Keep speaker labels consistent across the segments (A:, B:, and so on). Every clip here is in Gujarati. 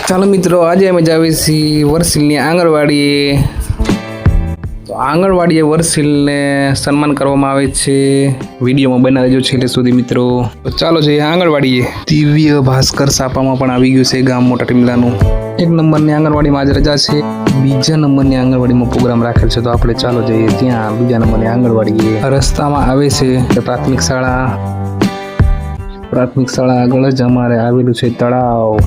A: ચાલો મિત્રો, આજે અમે જાવી છીએ વરસીલની આંગણવાડીએ. તો આંગણવાડીએ વરસીલને સન્માન કરવામાં આવે છે. વિડીયોમાં બનાવી દેજો છેલ્લે સુધી મિત્રો. તો ચાલો જઈએ આંગણવાડીએ. દિવ્ય ભાસ્કર સાપામાં પણ આવી ગયું છે ગામ મોટા ટીમલાનું. 1 નંબરની આંગણવાડીમાં આજે રજા છે. 2 નંબરની આંગણવાડીમાં પ્રોગ્રામ રાખેલ છે. તો આપણે ચાલો જઈએ ત્યાં 2 નંબરની આંગણવાડીએ. રસ્તામાં આવે છે પ્રાથમિક શાળા. પ્રાથમિક શાળા આગળ જ અમારે આવેલું છે તળાવ.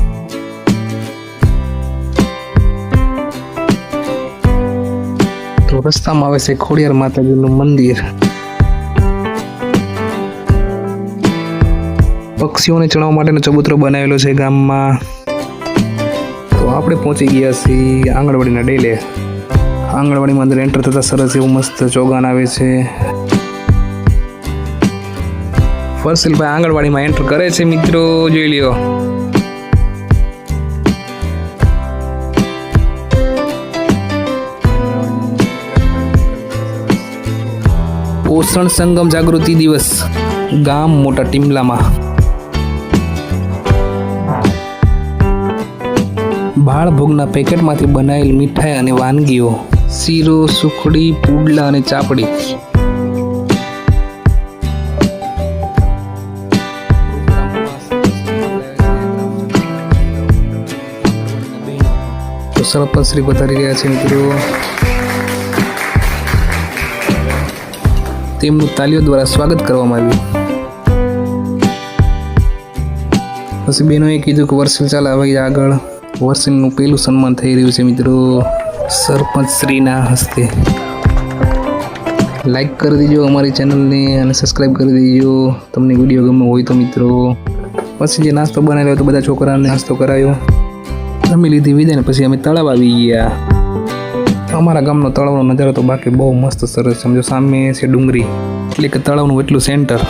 A: તો રસ્તામાં આવે છે ખોડિયાર માતાજીનું મંદિર. પક્ષીઓને ચણવા માટેનો ચબૂતરો બનાવેલો છે ગામમાં. તો આપણે પહોંચી ગયા છીએ આંગણવાડીના ડેલે. આંગણવાડીમાં અંદર એન્ટર થતા સરસ એવું મસ્ત ચોગાન આવે છે. ફરસીલભાઈ આંગણવાડીમાં એન્ટર કરે છે મિત્રો, જોઈ લ્યો. પોષણ સંગમ જાગૃતિ દિવસ ગામ મોટા ટીમલામાં. બાળ ભોગના પેકેટમાંથી બનાવેલ મીઠાઈ અને વાનગીઓ, શીરો, સુખડી, પુડલા અને ચાપડી. તો સરપંચ શ્રી પધારી રહ્યા છે મિત્રો. તેમનું તાલીઓ દ્વારા સ્વાગત કરવામાં આવ્યું. પછી બહેનોએ કીધું કે વરસીલ ચાલે હવે આગળ. વરસીલનું પહેલું સન્માન થઈ રહ્યું છે મિત્રો સરપંચ શ્રીના હસ્તે. લાઈક કરી દેજો અમારી ચેનલને અને સબસ્ક્રાઈબ કરી દેજો તમને વિડીયો ગમે હોય તો મિત્રો. પછી જે નાસ્તો બનાવ્યો તો બધા છોકરાને નાસ્તો કરાયો. જમી લીધી વિદાય ને પછી અમે તળાવ આવી ગયા. અમારા ગામનો તળાવનો નજારો તો બાકી બહુ મસ્ત સરસ. સમજો સામે છે ડુંગરી, એટલે કે તળાવનું એટલું સેન્ટર.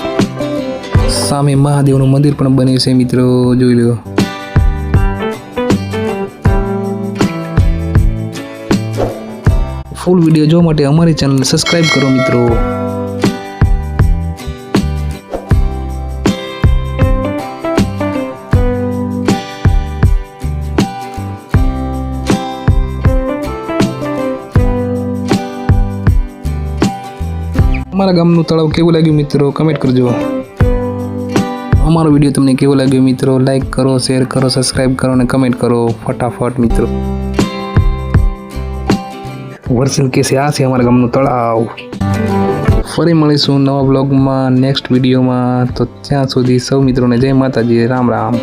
A: સામે મહાદેવનું મંદિર પણ બન્યું છે મિત્રો, જોઈ લો. ફૂલ વિડીયો જોવા માટે અમારી ચેનલ સબસ્ક્રાઈબ કરો મિત્રો. અમારા ગામનું તળાવ કેવું લાગ્યું મિત્રો કમેન્ટ કરજો. અમારો વિડીયો તમને કેવો લાગ્યો મિત્રો, લાઈક કરો, શેર કરો, સબસ્ક્રાઈબ કરો અને કમેન્ટ કરો ફટાફટ મિત્રો. વરસીલ કે છે આ છે અમારા ગામનું તળાવ. ફરી મળીશું નવા બ્લોગમાં, નેક્સ્ટ વિડીયોમાં. તો ત્યાં સુધી સૌ મિત્રોને જય માતાજી, રામ રામ.